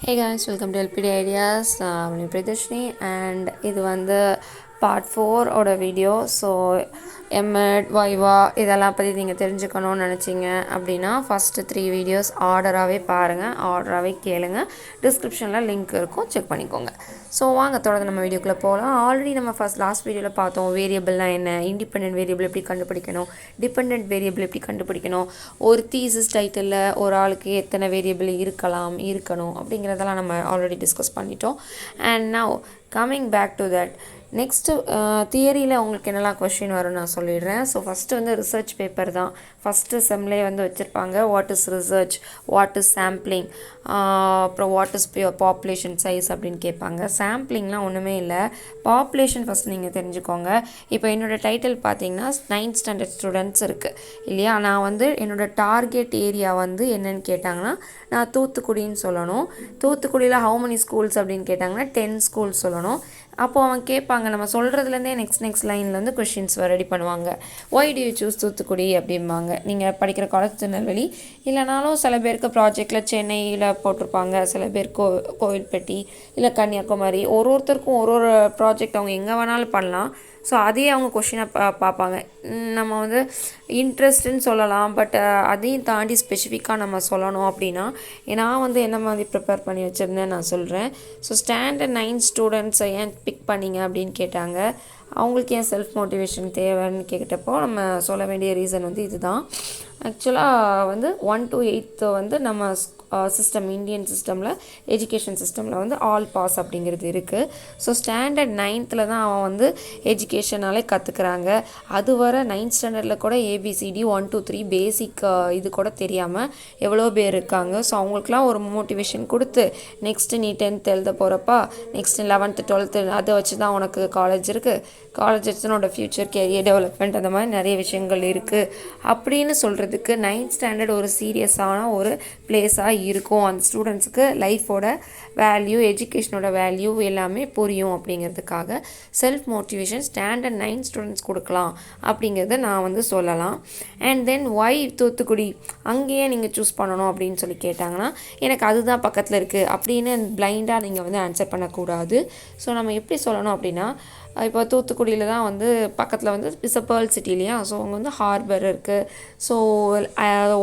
Hey guys, welcome to LPD Ideas. I'm Priyadarshini and இது வந்து part 4 ஓட video. So M.ed Viva இதெல்லாம் பற்றி நீங்கள் தெரிஞ்சுக்கணும்னு நினச்சிங்க அப்படின்னா ஃபஸ்ட்டு 3 வீடியோஸ் ஆர்டராகவே பாருங்கள், ஆர்டராகவே கேளுங்க. டிஸ்கிரிப்ஷனில் லிங்க் இருக்கும், செக் பண்ணிக்கோங்க. ஸோ வாங்க தொடர்ந்து நம்ம வீடியோக்குள்ளே போகலாம். ஆல்ரெடி நம்ம லாஸ்ட் வீடியோவில் பார்த்தோம் வேரியபிள்னால் என்ன, இண்டிபெண்ட் வேரியபிள் எப்படி கண்டுபிடிக்கணும், டிபெண்ட் வேரியபிள் எப்படி கண்டுபிடிக்கணும், ஒரு தீசிஸ் டைட்டிலில் ஒரு ஆளுக்கு எத்தனை வேரியபிள் இருக்கணும் அப்படிங்கிறதெல்லாம் நம்ம ஆல்ரெடி டிஸ்கஸ் பண்ணிட்டோம். And now coming back to that, next தியரியில் உங்களுக்கு என்னெல்லாம் கொஷின் வரும்னு நான் சொல்லிடுறேன். ஸோ ஃபஸ்ட்டு வந்து ரிசர்ச் பேப்பர் தான் ஃபஸ்ட்டு செம்லேயே வந்து வச்சுருப்பாங்க. What is research, what is sampling, அப்புறம் வாட் இஸ் பாப்புலேஷன் சைஸ் அப்படின்னு கேட்பாங்க. சாம்பிளிங்லாம் ஒன்றுமே இல்லை, பாப்புலேஷன் ஃபஸ்ட் நீங்கள் தெரிஞ்சுக்கோங்க. இப்போ என்னோடய டைட்டில் பார்த்தீங்கன்னா 9th ஸ்டாண்டர்ட் ஸ்டூடெண்ட்ஸ் இருக்குது இல்லையா. நான் வந்து என்னோடய டார்கெட் ஏரியா வந்து என்னென்னு கேட்டாங்கன்னா நான் தூத்துக்குடின்னு சொல்லணும். தூத்துக்குடியில் ஹவு மெனி ஸ்கூல்ஸ் அப்படின்னு கேட்டாங்கன்னா 10 ஸ்கூல்ஸ் சொல்லணும். அப்போது அவன் கேட்பாங்க, நம்ம சொல்கிறதுலேருந்தே நெக்ஸ்ட் லைனில் வந்து கொஷின்ஸ் ரெடி பண்ணுவாங்க. Why do you choose Thoothukudi அப்படிம்பாங்க. நீங்கள் படிக்கிற காலேஜ் திருநெல்வேலி, இல்லைனாலும் சில பேருக்கு ப்ராஜெக்டில் சென்னையில் போட்டிருப்பாங்க, சில பேர் கோவில்பட்டி இல்லை கன்னியாகுமரி. ஒருத்தருக்கும் ஒரு ப்ராஜெக்ட் அவங்க எங்கே வேணாலும் பண்ணலாம். ஸோ அதே அவங்க கொஷினை பார்ப்பாங்க. நம்ம வந்து இன்ட்ரெஸ்ட்டுன்னு சொல்லலாம், பட் அதையும் தாண்டி ஸ்பெசிஃபிக்காக நம்ம சொல்லணும் அப்படின்னா நான் வந்து என்ன மாதிரி ப்ரிப்பேர் பண்ணி வச்சுருந்தேன் நான் சொல்கிறேன். ஸோ ஸ்டாண்டர்ட் 9 ஸ்டூடெண்ட்ஸை ஏன் பிக் பண்ணிங்க அப்படின்னு கேட்டாங்க. அவங்களுக்கு ஏன் செல்ஃப் மோட்டிவேஷன் தேவைன்னு கேட்டப்போ நம்ம சொல்ல வேண்டிய ரீசன் வந்து இதுதான். ஆக்சுவலாக வந்து 1 to 8 வந்து நம்ம சிஸ்டம், இந்தியன் சிஸ்டமில், எஜுகேஷன் சிஸ்டமில் வந்து ஆல் பாஸ் அப்படிங்கிறது இருக்குது. ஸோ ஸ்டாண்டர்ட் 9th தான் அவன் வந்து எஜுகேஷனாலே கற்றுக்குறாங்க. அது வர 9th ஸ்டாண்டர்டில் கூட ABCD 1 to 3 பேசிக் இது கூட தெரியாமல் எவ்வளோ பேர் இருக்காங்க. ஸோ அவங்களுக்குலாம் ஒரு மோட்டிவேஷன் கொடுத்து நெக்ஸ்ட்டு நீ 10th எழுத போகிறப்பா, நெக்ஸ்ட்டு 11th 12th அதை வச்சு தான் உனக்கு காலேஜ் இருக்குது, காலேஜ் வச்சு உன்னோட ஃப்யூச்சர் கேரியர் டெவலப்மெண்ட் அந்த மாதிரி நிறைய விஷயங்கள் இருக்குது அப்படின்னு சொல்கிறதுக்கு 9th ஸ்டாண்டர்ட் ஒரு சீரியஸான ஒரு பிளேஸாக இருக்கும். அந்த ஸ்டூடெண்ட்ஸுக்கு லைஃபோட வேல்யூ, எஜுகேஷனோட வேல்யூ எல்லாமே புரியும் அப்படிங்கிறதுக்காக செல்ஃப் மோட்டிவேஷன் ஸ்டாண்டர்ட் 9 ஸ்டூடெண்ட்ஸ் கொடுக்கலாம் அப்படிங்கிறத நான் வந்து சொல்லலாம். அண்ட் தென் ஒய் தூத்துக்குடி, அங்கேயே நீங்கள் சூஸ் பண்ணணும் அப்படின்னு சொல்லி கேட்டாங்கன்னா எனக்கு அதுதான் பக்கத்தில் இருக்குது அப்படின்னு பிளைண்டாக நீங்கள் வந்து ஆன்சர் பண்ணக்கூடாது. ஸோ நம்ம எப்படி சொல்லணும் அப்படின்னா, இப்போ தூத்துக்குடியில் தான் வந்து பக்கத்தில் வந்து இட்ஸ் அ பேர்ல் சிட்டி இல்லையா. ஸோ அங்கே வந்து ஹார்பர் இருக்குது, ஸோ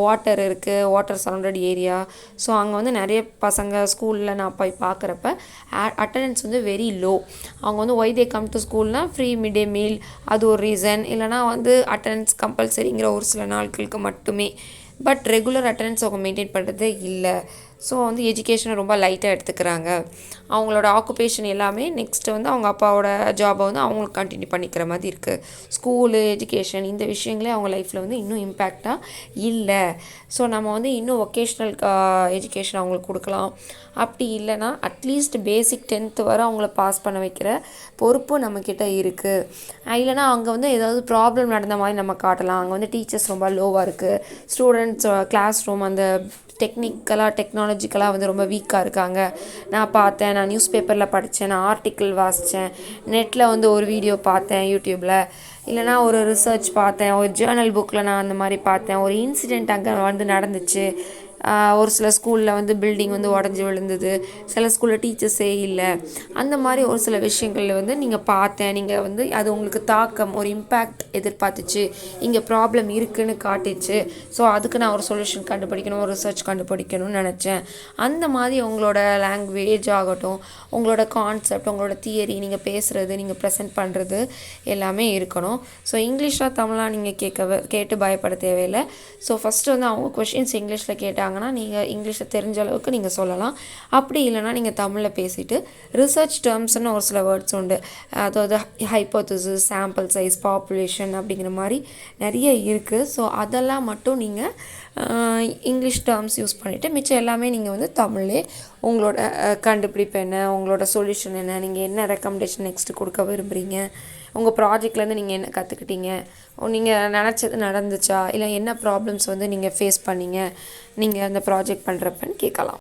வாட்டர் இருக்குது, வாட்டர் சரௌண்டட் ஏரியா. ஸோ அங்கே வந்து நிறைய பசங்க ஸ்கூலில் நான் போய் பார்க்குறப்ப அட்டண்டன்ஸ் வந்து வெரி லோ. அவங்க வந்து ஒய் தே கம் டு ஸ்கூல்னால் ஃப்ரீ மிட் டே மீல், அது ஒரு ரீசன். இல்லைனா வந்து அட்டண்டன்ஸ் கம்பல்சரிங்கிற ஒரு சில நாட்களுக்கு மட்டுமே, பட் ரெகுலர் அட்டண்டன்ஸ் அவங்க மெயின்டைன் பண்ணுறதே இல்லை. ஸோ வந்து எஜுகேஷனை ரொம்ப லைட்டாக எடுத்துக்கிறாங்க. அவங்களோட ஆக்குபேஷன் எல்லாமே நெக்ஸ்ட்டு வந்து அவங்க அப்பாவோட ஜாபை வந்து அவங்களுக்கு கண்டினியூ பண்ணிக்கிற மாதிரி இருக்குது. ஸ்கூலு, எஜுகேஷன் இந்த விஷயங்களே அவங்க லைஃப்பில் வந்து இன்னும் இம்பேக்டாக இல்லை. ஸோ நம்ம வந்து இன்னும் வொக்கேஷ்னல் எஜுகேஷன் அவங்களுக்கு கொடுக்கலாம். அப்படி இல்லைனா அட்லீஸ்ட் பேசிக் 10th வரை அவங்கள பாஸ் பண்ண வைக்கிற பொறுப்பு நம்மக்கிட்ட இருக்குது. இல்லைனா அங்கே வந்து ஏதாவது ப்ராப்ளம் நடந்த மாதிரி நம்ம காட்டலாம். அங்கே வந்து டீச்சர்ஸ் ரொம்ப லோவாக இருக்குது, ஸ்டூடெண்ட்ஸ் கிளாஸ் ரூம் அந்த டெக்னாலஜிக்கலாக வந்து ரொம்ப வீக்காக இருக்காங்க. நான் பார்த்தேன், நான் நியூஸ் பேப்பரில் படித்தேன், நான் ஆர்டிக்கிள் வாசித்தேன், நெட்டில் வந்து ஒரு வீடியோ பார்த்தேன் யூடியூப்பில், இல்லைனா ஒரு ரிசர்ச் பார்த்தேன், ஒரு ஜேர்னல் புக்கில் நான் அந்த மாதிரி பார்த்தேன், ஒரு இன்சிடெண்ட் அங்கே வந்து நடந்துச்சு. ஒரு சில ஸ்கூலில் வந்து பில்டிங் வந்து உடஞ்சி விழுந்தது, சில ஸ்கூலில் டீச்சர்ஸே இல்லை. அந்த மாதிரி ஒரு சில விஷயங்களில் வந்து நீங்கள் பார்த்தேன், நீங்கள் வந்து அது உங்களுக்கு தாக்கம், ஒரு இம்பேக்ட் எதிர்பார்த்துச்சு, இங்கே ப்ராப்ளம் இருக்குதுன்னு காட்டுச்சு. ஸோ அதுக்கு நான் ஒரு சொல்யூஷன் கண்டுபிடிக்கணும், ஒரு ரிசர்ச் கண்டுபிடிக்கணும்னு நினச்சேன். அந்த மாதிரி உங்களோட லாங்குவேஜ் ஆகட்டும், உங்களோட கான்செப்ட், உங்களோட தியரி, நீங்கள் பேசுகிறது, நீங்கள் ப்ரெசென்ட் பண்ணுறது எல்லாமே இருக்கணும். ஸோ இங்கிலீஷாக தமிழாக நீங்கள் கேட்டு பயப்பட தேவையில்லை. ஸோ ஃபஸ்ட்டு வந்து அவங்க கொஷின்ஸ் இங்கிலீஷில் கேட்டாங்கன்னா நீங்கள் இங்கிலீஷில் தெரிஞ்ச அளவுக்கு நீங்கள் சொல்லலாம். அப்படி இல்லைனா நீங்கள் தமிழில் பேசிவிட்டு ரிசர்ச் டேர்ம்ஸ்னு ஒரு சில வேர்ட்ஸ் உண்டு, அதாவது ஹைப்போதசிஸ், சாம்பிள் சைஸ், பாப்புலேஷன் அப்படிங்கிற மாதிரி நிறைய இருக்குது. ஸோ அதெல்லாம் மட்டும் நீங்கள் இங்கிலீஷ் டேர்ம்ஸ் யூஸ் பண்ணிவிட்டு மிச்சம் எல்லாமே நீங்கள் வந்து தமிழ்லே உங்களோட கண்டுபிடிப்பு என்ன, உங்களோட சொல்யூஷன் என்ன, நீங்கள் என்ன ரெக்கமெண்டேஷன் நெக்ஸ்ட்டு கொடுக்க விரும்புகிறீங்க, உங்கள் ப்ராஜெக்ட்லேருந்து நீங்கள் என்ன கற்றுக்கிட்டீங்க, நீங்கள் நினச்சது நடந்துச்சா, இல்லை என்ன ப்ராப்ளம்ஸ் வந்து நீங்கள் ஃபேஸ் பண்ணீங்க நீங்கள் அந்த ப்ராஜெக்ட் பண்ணுறப்பன்னு கேட்கலாம்.